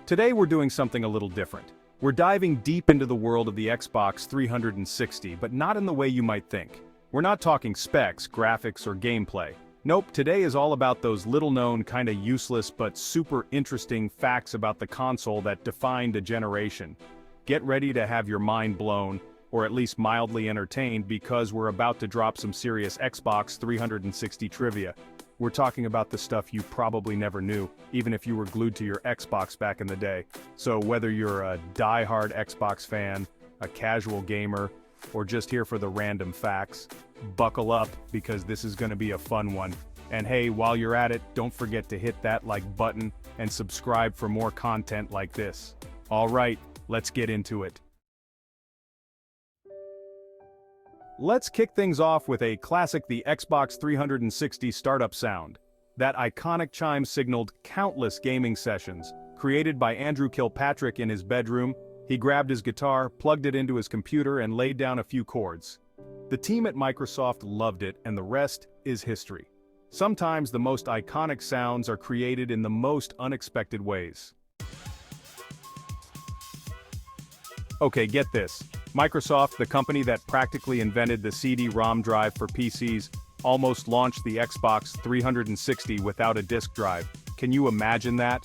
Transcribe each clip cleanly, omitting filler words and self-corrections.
Today we're doing something a little different. We're diving deep into the world of the Xbox 360, but not in the way you might think. We're not talking specs, graphics, or gameplay. Nope, today is all about those little-known, kinda useless but super interesting facts about the console that defined a generation. Get ready to have your mind blown, or at least mildly entertained, because we're about to drop some serious Xbox 360 trivia. We're talking about the stuff you probably never knew, even if you were glued to your Xbox back in the day. So whether you're a die-hard Xbox fan, a casual gamer, or just here for the random facts, buckle up because this is going to be a fun one. And hey, while you're at it, don't forget to hit that like button and subscribe for more content like this. Alright, let's get into it. Let's kick things off with a classic the Xbox 360 startup sound. That iconic chime signaled countless gaming sessions. Created by Andrew Kilpatrick in his bedroom, he grabbed his guitar, plugged it into his computer, and laid down a few chords. The team at Microsoft loved it, and the rest is history. Sometimes the most iconic sounds are created in the most unexpected ways. Okay, get this. Microsoft, the company that practically invented the CD-ROM drive for PCs, almost launched the Xbox 360 without a disk drive. Can you imagine that?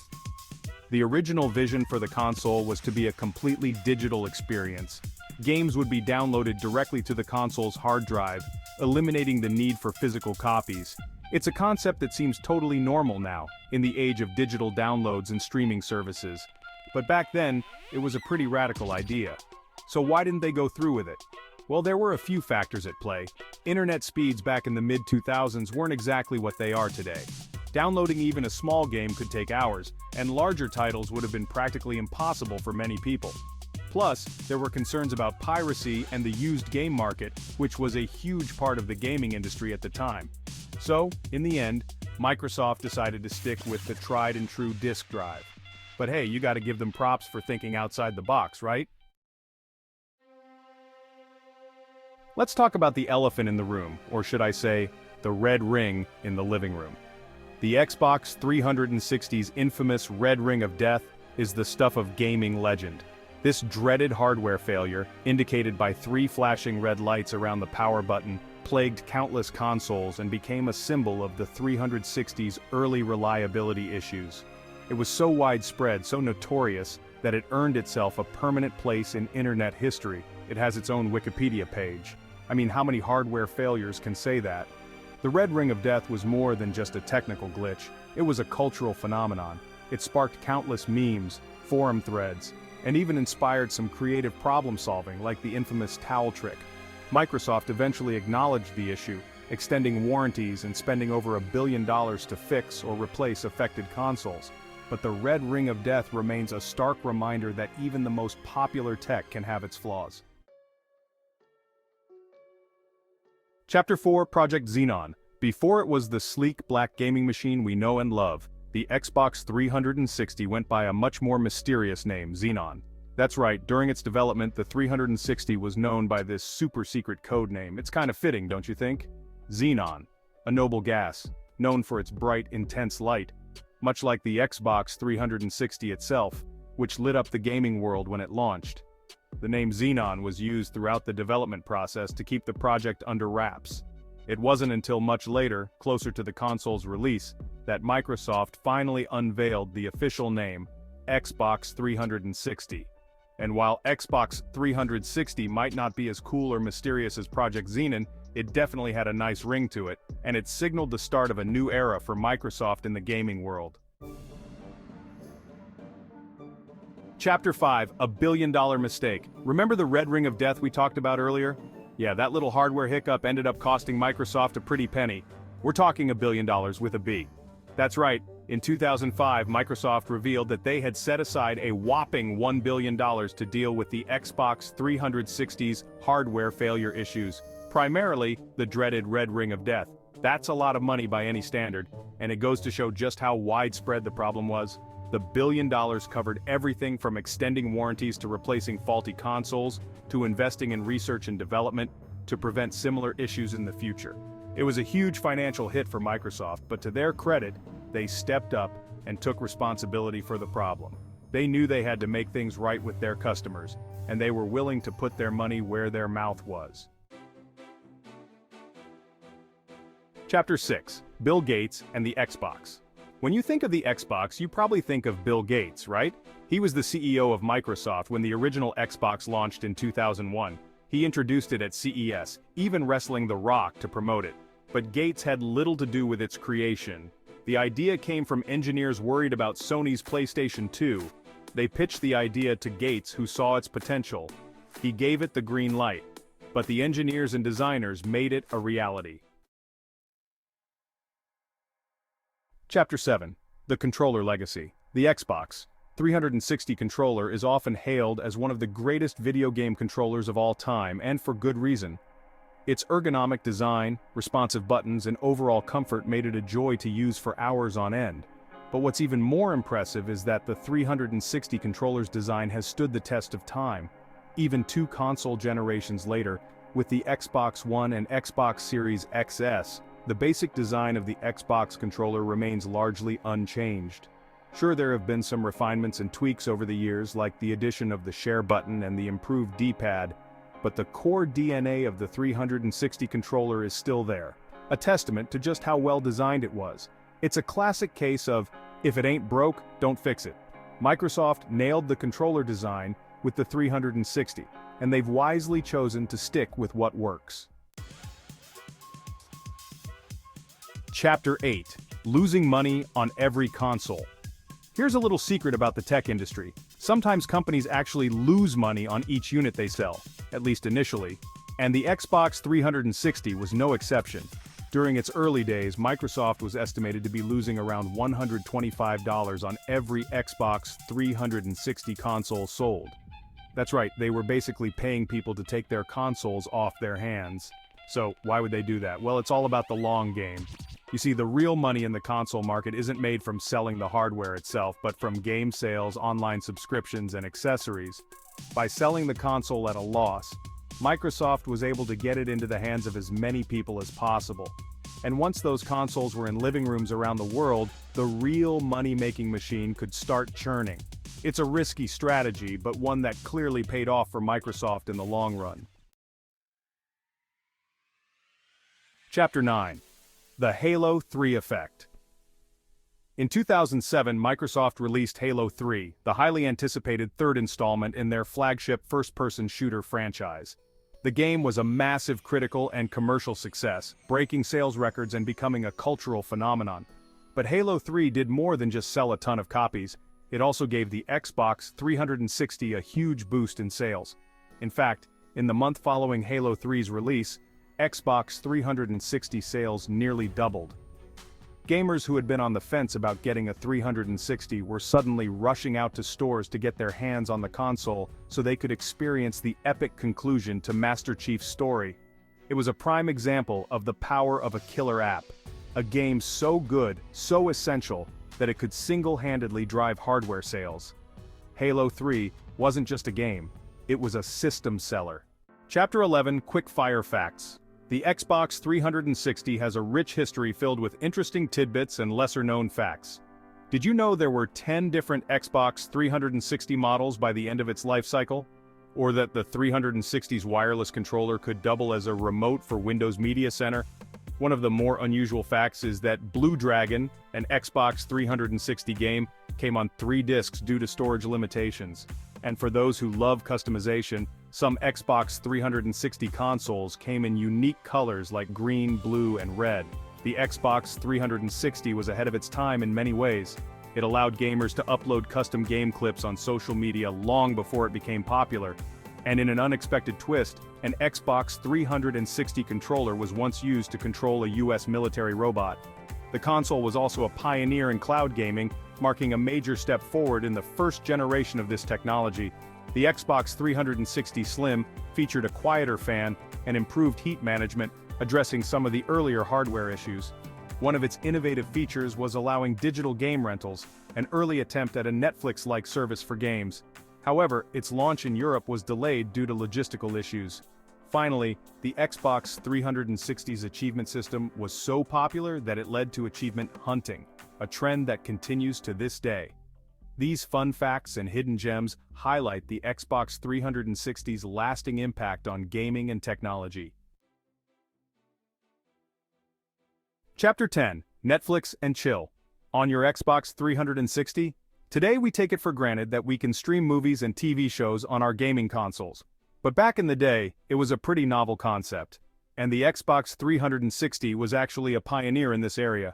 The original vision for the console was to be a completely digital experience. Games would be downloaded directly to the console's hard drive, eliminating the need for physical copies. It's a concept that seems totally normal now, in the age of digital downloads and streaming services. But back then, it was a pretty radical idea. So why didn't they go through with it? Well, there were a few factors at play. Internet speeds back in the mid-2000s weren't exactly what they are today. Downloading even a small game could take hours, and larger titles would have been practically impossible for many people. Plus, there were concerns about piracy and the used game market, which was a huge part of the gaming industry at the time. So, in the end, Microsoft decided to stick with the tried-and-true disk drive. But hey, you gotta give them props for thinking outside the box, right? Let's talk about the elephant in the room, or should I say, the red ring in the living room. The Xbox 360's infamous red ring of death is the stuff of gaming legend. This dreaded hardware failure, indicated by 3 flashing red lights around the power button, plagued countless consoles and became a symbol of the 360's early reliability issues. It was so widespread, so notorious, that it earned itself a permanent place in internet history. It has its own Wikipedia page. I mean, how many hardware failures can say that? The red ring of death was more than just a technical glitch. It was a cultural phenomenon. It sparked countless memes, forum threads, and even inspired some creative problem solving like the infamous towel trick. Microsoft eventually acknowledged the issue, extending warranties and spending over $1 billion to fix or replace affected consoles. But the red ring of death remains a stark reminder that even the most popular tech can have its flaws. Chapter 4, Project Xenon. Before it was the sleek black gaming machine we know and love, the Xbox 360 went by a much more mysterious name, Xenon. That's right, during its development, the 360 was known by this super-secret code name. It's kind of fitting, don't you think? Xenon, a noble gas, known for its bright, intense light, much like the Xbox 360 itself, which lit up the gaming world when it launched. The name Xenon was used throughout the development process to keep the project under wraps. It wasn't until much later, closer to the console's release, that Microsoft finally unveiled the official name, Xbox 360. And while Xbox 360 might not be as cool or mysterious as Project Xenon, it definitely had a nice ring to it, and it signaled the start of a new era for Microsoft in the gaming world. Chapter 5, A Billion-Dollar Mistake. Remember the red ring of death we talked about earlier? Yeah, that little hardware hiccup ended up costing Microsoft a pretty penny. We're talking $1 billion with a B. That's right, in 2005, Microsoft revealed that they had set aside a whopping $1 billion to deal with the Xbox 360's hardware failure issues, primarily the dreaded red ring of death. That's a lot of money by any standard, and it goes to show just how widespread the problem was. The $1 billion covered everything from extending warranties to replacing faulty consoles, to investing in research and development, to prevent similar issues in the future. It was a huge financial hit for Microsoft, but to their credit, they stepped up and took responsibility for the problem. They knew they had to make things right with their customers, and they were willing to put their money where their mouth was. Chapter 6. Bill Gates and the Xbox. When you think of the Xbox, you probably think of Bill Gates, right? He was the CEO of Microsoft when the original Xbox launched in 2001. He introduced it at CES, even wrestling The Rock to promote it. But Gates had little to do with its creation. The idea came from engineers worried about Sony's PlayStation 2. They pitched the idea to Gates, who saw its potential. He gave it the green light. But the engineers and designers made it a reality. Chapter 7. The Controller Legacy. The Xbox 360 controller is often hailed as one of the greatest video game controllers of all time, and for good reason. Its ergonomic design, responsive buttons, and overall comfort made it a joy to use for hours on end. But what's even more impressive is that the 360 controller's design has stood the test of time. Even 2 console generations later, with the Xbox One and Xbox Series XS, the basic design of the Xbox controller remains largely unchanged. Sure, there have been some refinements and tweaks over the years, like the addition of the share button and the improved D-pad, but the core DNA of the 360 controller is still there, a testament to just how well designed it was. It's a classic case of, if it ain't broke, don't fix it. Microsoft nailed the controller design with the 360, and they've wisely chosen to stick with what works. Chapter 8. Losing money on every console. Here's a little secret about the tech industry. Sometimes companies actually lose money on each unit they sell, at least initially, and the Xbox 360 was no exception. During its early days, Microsoft was estimated to be losing around $125 on every Xbox 360 console sold. That's right, they were basically paying people to take their consoles off their hands. So, why would they do that? Well, it's all about the long game. You see, the real money in the console market isn't made from selling the hardware itself, but from game sales, online subscriptions, and accessories. By selling the console at a loss, Microsoft was able to get it into the hands of as many people as possible. And once those consoles were in living rooms around the world, the real money-making machine could start churning. It's a risky strategy, but one that clearly paid off for Microsoft in the long run. Chapter 9. The Halo 3 Effect. In 2007, Microsoft released Halo 3, the highly anticipated third installment in their flagship first-person shooter franchise. The game was a massive critical and commercial success, breaking sales records and becoming a cultural phenomenon. But Halo 3 did more than just sell a ton of copies. It also gave the Xbox 360 a huge boost in sales. In fact, in the month following Halo 3's release, Xbox 360 sales nearly doubled. Gamers who had been on the fence about getting a 360 were suddenly rushing out to stores to get their hands on the console so they could experience the epic conclusion to Master Chief's story. It was a prime example of the power of a killer app, a game so good, so essential, that it could single-handedly drive hardware sales. Halo 3 wasn't just a game, it was a system seller. Chapter 11. Quick-fire facts. The Xbox 360 has a rich history filled with interesting tidbits and lesser-known facts. Did you know there were 10 different Xbox 360 models by the end of its life cycle? Or that the 360's wireless controller could double as a remote for Windows Media Center? One of the more unusual facts is that Blue Dragon, an Xbox 360 game, came on 3 discs due to storage limitations. And for those who love customization, some Xbox 360 consoles came in unique colors like green, blue, and red. The Xbox 360 was ahead of its time in many ways. It allowed gamers to upload custom game clips on social media long before it became popular. And in an unexpected twist, an Xbox 360 controller was once used to control a US military robot. The console was also a pioneer in cloud gaming, marking a major step forward in the first generation of this technology. The Xbox 360 Slim featured a quieter fan and improved heat management, addressing some of the earlier hardware issues. One of its innovative features was allowing digital game rentals, an early attempt at a Netflix-like service for games. However, its launch in Europe was delayed due to logistical issues. Finally, the Xbox 360's achievement system was so popular that it led to achievement hunting, a trend that continues to this day. These fun facts and hidden gems highlight the Xbox 360's lasting impact on gaming and technology. Chapter 10: Netflix and Chill. On your Xbox 360? Today we take it for granted that we can stream movies and TV shows on our gaming consoles. But back in the day, it was a pretty novel concept. And the Xbox 360 was actually a pioneer in this area.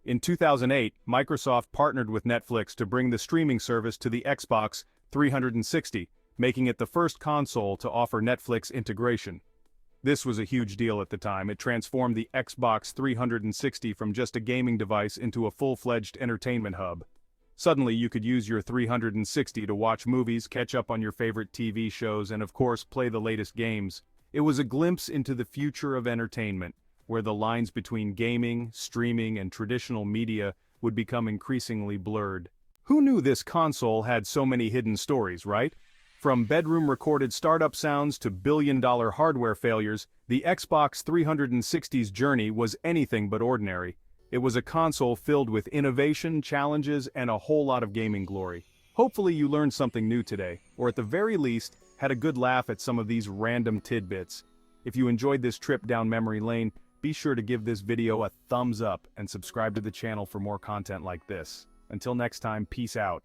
In 2008, Microsoft partnered with Netflix to bring the streaming service to the Xbox 360, making it the first console to offer Netflix integration. This was a huge deal at the time. It transformed the Xbox 360 from just a gaming device into a full-fledged entertainment hub. Suddenly you could use your 360 to watch movies, catch up on your favorite TV shows, and of course play the latest games. It was a glimpse into the future of entertainment, where the lines between gaming, streaming, and traditional media would become increasingly blurred. Who knew this console had so many hidden stories, right? From bedroom-recorded startup sounds to billion-dollar hardware failures, the Xbox 360's journey was anything but ordinary. It was a console filled with innovation, challenges, and a whole lot of gaming glory. Hopefully you learned something new today, or at the very least, had a good laugh at some of these random tidbits. If you enjoyed this trip down memory lane, be sure to give this video a thumbs up and subscribe to the channel for more content like this. Until next time, peace out.